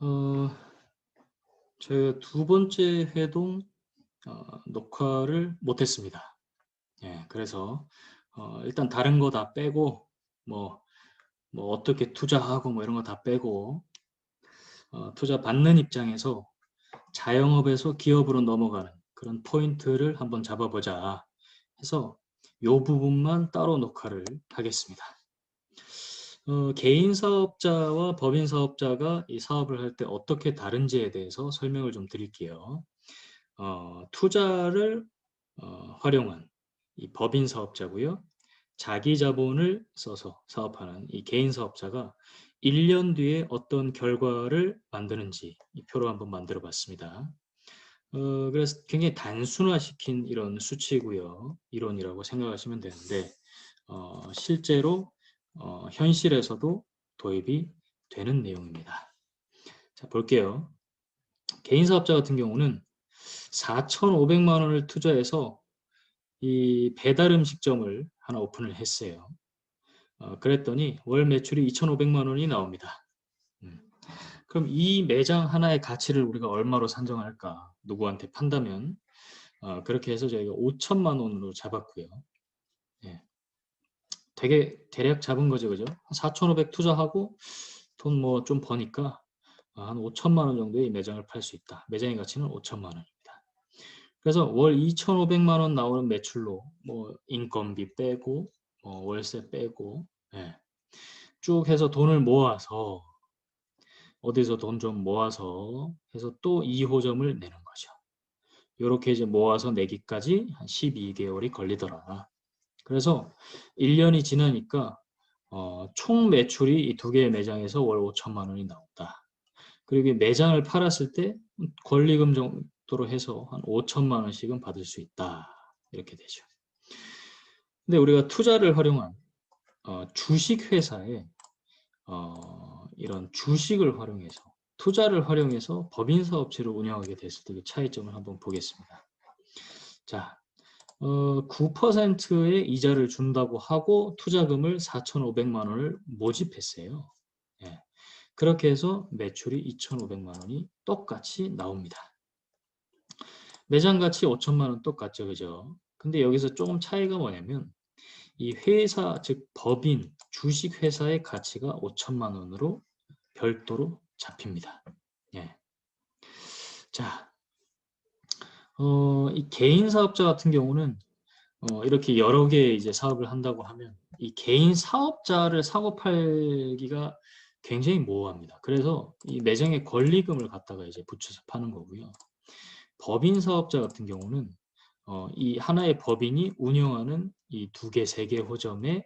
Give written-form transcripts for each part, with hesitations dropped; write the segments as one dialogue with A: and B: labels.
A: 어, 제가 두 번째 회동 녹화를 못했습니다. 예, 그래서 일단 다른 거 다 빼고 뭐, 뭐 어떻게 투자하고 뭐 이런 거 다 빼고 투자 받는 입장에서 자영업에서 기업으로 넘어가는 그런 포인트를 한번 잡아보자 해서 요 부분만 따로 녹화를 하겠습니다. 개인 사업자와 법인 사업자가 이 사업을 할 때 어떻게 다른지에 대해서 설명을 좀 드릴게요. 투자를 활용한 이 법인 사업자고요. 자기 자본을 써서 사업하는 이 개인 사업자가 1년 뒤에 어떤 결과를 만드는지 이 표로 한번 만들어 봤습니다. 그래서 굉장히 단순화시킨 이런 수치고요. 이론이라고 생각하시면 되는데 실제로 현실에서도 도입이 되는 내용입니다. 자, 볼게요. 개인 사업자 같은 경우는 4,500만 원을 투자해서 이 배달 음식점을 하나 오픈을 했어요. 그랬더니 월 매출이 2,500만 원이 나옵니다. 그럼 이 매장 하나의 가치를 우리가 얼마로 산정할까? 누구한테 판다면 그렇게 해서 저희가 5천만 원으로 잡았고요. 예, 되게 대략 잡은 거죠, 그죠? 4,500 투자하고 돈 뭐 좀 버니까 한 5천만 원 정도의 매장을 팔 수 있다. 매장의 가치는 5천만 원입니다. 그래서 월 2,500만 원 나오는 매출로 뭐 인건비 빼고 월세 빼고 예, 쭉 해서 돈을 모아서 어디서 돈 좀 모아서 해서 또 2호점을 내는 거죠. 이렇게 이제 모아서 내기까지 한 12개월이 걸리더라. 그래서 1년이 지나니까 총 매출이 이 두 개의 매장에서 월 5천만 원이 나온다. 그리고 이 매장을 팔았을 때 권리금 정도로 해서 한 5천만 원씩은 받을 수 있다. 이렇게 되죠. 근데 우리가 투자를 활용한 주식 회사에 이런 주식을 활용해서 투자를 활용해서 법인 사업체를 운영하게 됐을 때의 차이점을 한번 보겠습니다. 자, 9%의 이자를 준다고 하고 투자금을 4,500만 원을 모집했어요. 예. 그렇게 해서 매출이 2,500만 원이 똑같이 나옵니다. 매장 가치 5천만 원 똑같죠, 그죠? 근데 여기서 조금 차이가 뭐냐면 이 회사, 즉 법인, 주식 회사의 가치가 5천만 원으로 별도로 잡힙니다. 예. 자, 이 개인 사업자 같은 경우는 이렇게 여러 개의 이제 사업을 한다고 하면 이 개인 사업자를 사고 팔기가 굉장히 모호합니다. 그래서 이 매장의 권리금을 갖다가 이제 붙여서 파는 거고요. 법인 사업자 같은 경우는 이 하나의 법인이 운영하는 이 두 개, 세 개 호점의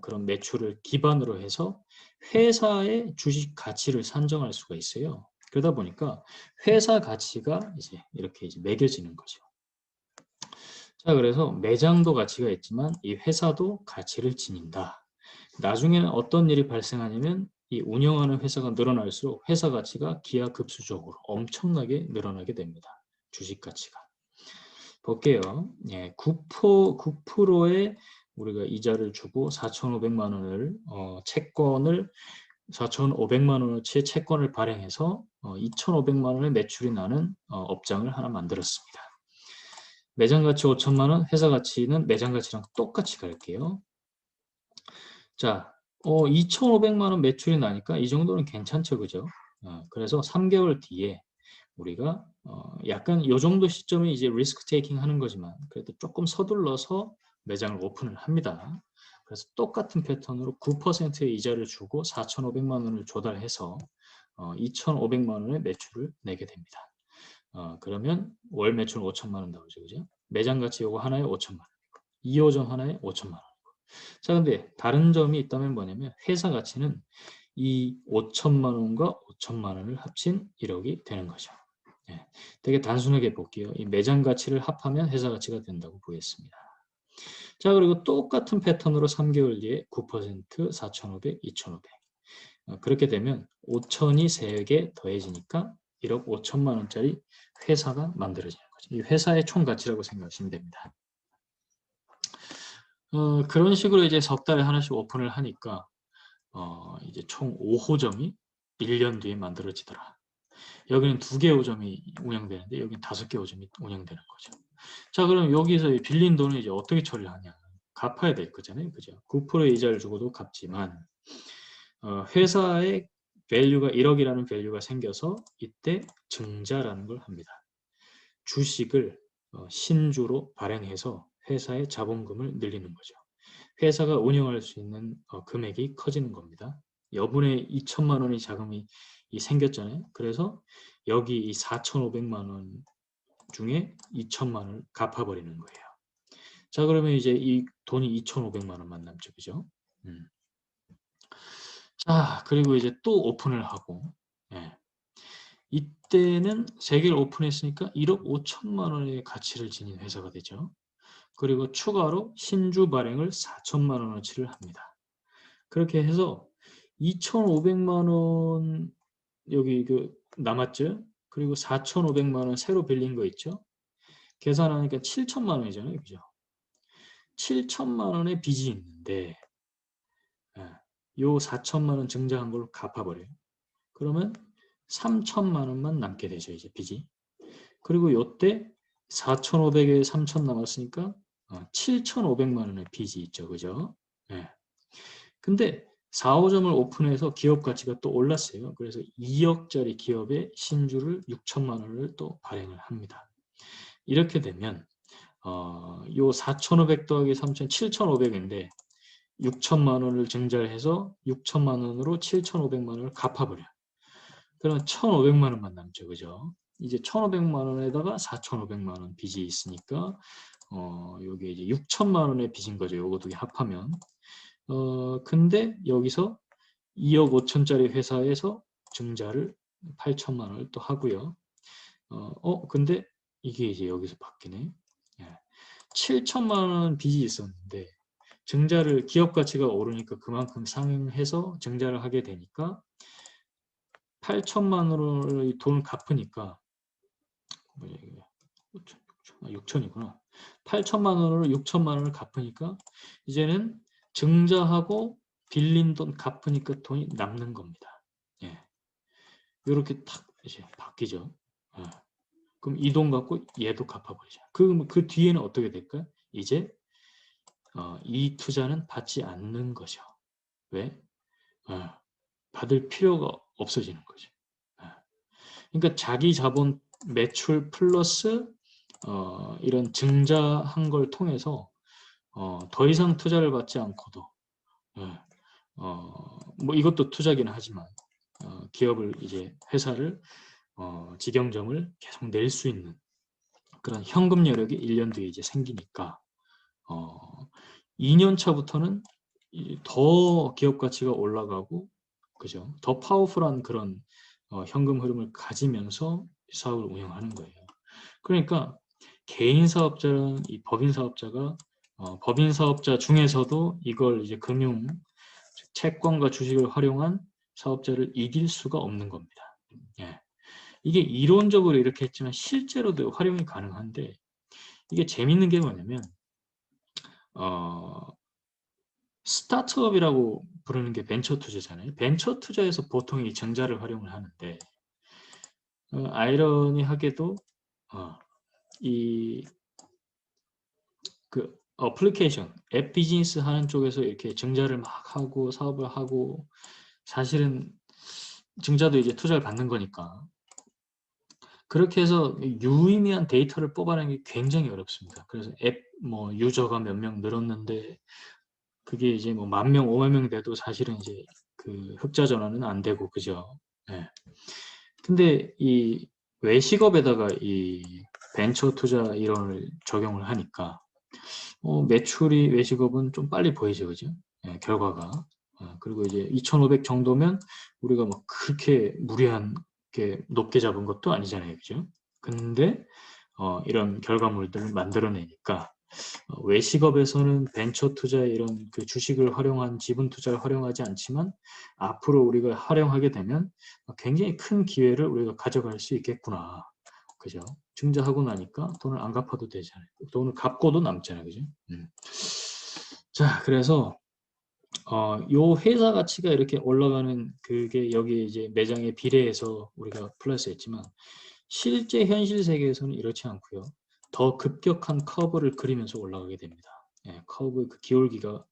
A: 그런 매출을 기반으로 해서 회사의 주식 가치를 산정할 수가 있어요. 그러다 보니까 회사 가치가 이제 이렇게 이제 매겨지는 거죠. 자, 그래서 매장도 가치가 있지만 이 회사도 가치를 지닌다. 나중에는 어떤 일이 발생하냐면 이 운영하는 회사가 늘어날수록 회사 가치가 기하급수적으로 엄청나게 늘어나게 됩니다. 주식 가치가. 볼게요. 예, 9%의 우리가 이자를 주고 4,500만 원을 채권을 4,500만 원어치의 채권을 발행해서 2,500만 원의 매출이 나는 업장을 하나 만들었습니다. 매장 가치 5천만 원, 회사 가치는 매장 가치랑 똑같이 갈게요. 자, 2,500만 원 매출이 나니까 이 정도는 괜찮죠, 그죠? 그래서 3개월 뒤에 우리가 약간 요 정도 시점에 이제 리스크 테이킹 하는 거지만 그래도 조금 서둘러서 매장을 오픈을 합니다. 그래서 똑같은 패턴으로 9%의 이자를 주고 4,500만 원을 조달해서 2,500만 원의 매출을 내게 됩니다. 그러면 월 매출 5천만 원 나오죠, 그죠? 매장 가치 요거 하나에 5천만 원, 2호점 하나에 5천만 원. 자, 근데 다른 점이 있다면 뭐냐면 회사 가치는 이 5천만 원과 5천만 원을 합친 1억이 되는 거죠. 예, 되게 단순하게 볼게요. 이 매장 가치를 합하면 회사 가치가 된다고 보겠습니다. 자, 그리고 똑같은 패턴으로 3개월 뒤에 9%, 4,500, 2,500. 그렇게 되면 5천이 3개 더해지니까 1억 5천만 원짜리 회사가 만들어지는 거죠. 이 회사의 총 가치라고 생각하시면 됩니다. 그런 식으로 이제 석 달에 하나씩 오픈을 하니까 이제 총 5호점이 1년 뒤에 만들어지더라. 여기는 2개 5점이 운영되는데 여기는 5개 5점이 운영되는 거죠. 자, 그럼 여기서 빌린 돈을 이제 어떻게 처리하냐? 갚아야 될 거잖아요. 그죠? 9% 이자를 주고도 갚지만 회사의 밸류가 1억이라는 밸류가 생겨서 이때 증자라는 걸 합니다. 주식을 신주로 발행해서 회사의 자본금을 늘리는 거죠. 회사가 운영할 수 있는 금액이 커지는 겁니다. 여분의 2천만 원의 자금이 생겼잖아요. 그래서 여기 이 4,500만 원 중에 2천만 원을 갚아버리는 거예요. 자, 그러면 이제 이 돈이 2,500만 원만 남죠. 그죠? 자, 그리고 이제 또 오픈을 하고, 예. 이때는 3개를 오픈했으니까 1억 5천만 원의 가치를 지닌 회사가 되죠. 그리고 추가로 신주 발행을 4천만 원어치를 합니다. 그렇게 해서 2,500만 원 여기 남았죠. 그리고 4,500만 원 새로 빌린 거 있죠. 계산하니까 7천만 원이잖아요. 그죠? 7천만 원의 빚이 있는데 요 4천만 원 증자한 걸로 갚아버려요. 그러면 3천만 원만 남게 되죠. 이제 빚이. 그리고 요때 4,500에 3천 남았으니까 7,500만 원의 빚이 있죠. 그죠? 예. 근데 4, 5점을 오픈해서 기업 가치가 또 올랐어요. 그래서 2억짜리 기업의 신주를 6천만 원을 또 발행을 합니다. 이렇게 되면 요 4,500 더하기 3천 7,500인데 6천만 원을 증자를 해서 6천만 원으로 7,500만 원을 갚아버려요. 그러면 1,500만 원만 남죠. 그죠? 이제 1,500만 원에다가 4,500만 원 빚이 있으니까 요게 이제 6천만 원의 빚인 거죠. 요거 두 개 합하면. 근데 여기서 2억 5천짜리 회사에서 증자를 8천만 원을 또 하고요. 근데 이게 이제 여기서 바뀌네. 7천만 원 빚이 있었는데 증자를 기업 가치가 오르니까 그만큼 상승해서 증자를 하게 되니까 8천만 원을 돈을 갚으니까 6천이구나. 8천만 원으로 6천만 원을 갚으니까 이제는 증자하고 빌린 돈 갚으니까 돈이 남는 겁니다. 예. 이렇게 탁 이제 바뀌죠. 예. 그럼 이 돈 갖고 얘도 갚아버리죠. 그 뒤에는 어떻게 될까요? 이제 이 투자는 받지 않는 거죠. 왜? 받을 필요가 없어지는 거죠. 그러니까 자기 자본 매출 플러스 이런 증자한 걸 통해서 더 이상 투자를 받지 않고도 뭐 이것도 투자기는 하지만 기업을 이제 회사를 직영점을 계속 낼 수 있는 그런 현금 여력이 1년 뒤에 이제 생기니까 2년 차부터는 더 기업 가치가 올라가고 그죠? 더 파워풀한 그런 현금 흐름을 가지면서 사업을 운영하는 거예요. 그러니까 개인 사업자랑 이 법인 사업자가 법인 사업자 중에서도 이걸 이제 금융 채권과 주식을 활용한 사업자를 이길 수가 없는 겁니다. 예. 이게 이론적으로 이렇게 했지만 실제로도 활용이 가능한데 이게 재밌는 게 뭐냐면 스타트업이라고 부르는 게 벤처 투자잖아요. 벤처 투자에서 보통 이 증자를 활용을 하는데 아이러니하게도 이 어플리케이션, 앱 비즈니스 하는 쪽에서 이렇게 증자를 막 하고 사업을 하고 사실은 증자도 이제 투자를 받는 거니까 그렇게 해서 유의미한 데이터를 뽑아내는 게 굉장히 어렵습니다. 그래서 앱 뭐 유저가 몇 명 늘었는데 그게 이제 뭐 10,000명, 50,000명 돼도 사실은 이제 그 흑자 전환은 안 되고 그죠. 네. 근데 이 외식업에다가 이 벤처 투자 이론을 적용을 하니까 매출이 외식업은 좀 빨리 보이죠, 그죠? 예, 결과가. 그리고 이제 2,500 정도면 우리가 뭐 그렇게 무리한 게 높게 잡은 것도 아니잖아요, 그죠? 근데 이런 결과물들을 만들어내니까 외식업에서는 벤처 투자 이런 그 주식을 활용한 지분 투자를 활용하지 않지만 앞으로 우리가 활용하게 되면 굉장히 큰 기회를 우리가 가져갈 수 있겠구나. 그죠? 증자하고 나니까 돈을 안 갚아도 되잖아요. 돈을 갚고도 남잖아요. 그죠? 자, 그래서 요 회사 가치가 이렇게 올라가는 그게 여기 이제 매장에 비례해서 우리가 플러스했지만 실제 현실 세계에서는 이렇지 않고요. 더 급격한 커브를 그리면서 올라가게 됩니다. 예, 커브 그 기울기가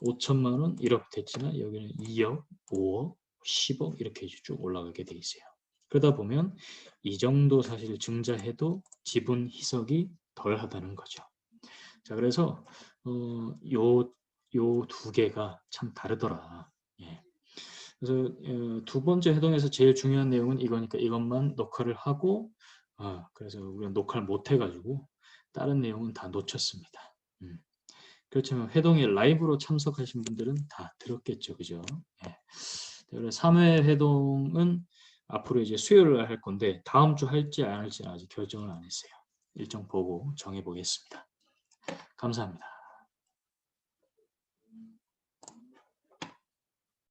A: 5천만 원, 1억 됐지만 여기는 2억, 5억, 10억 이렇게 쭉 올라가게 돼 있어요. 그러다 보면 이 정도 사실 증자해도 지분 희석이 덜하다는 거죠. 자, 그래서 요 두 개가 참 다르더라. 예. 그래서 두 번째 회동에서 제일 중요한 내용은 이거니까 이것만 녹화를 하고 그래서 우리가 녹화를 못 해가지고 다른 내용은 다 놓쳤습니다. 그렇지만 회동에 라이브로 참석하신 분들은 다 들었겠죠, 그죠? 예. 그래서 3회 회동은 앞으로 이제 수요일 날 할 건데 다음 주 할지 안 할지는 아직 결정을 안 했어요. 일정 보고 정해 보겠습니다. 감사합니다.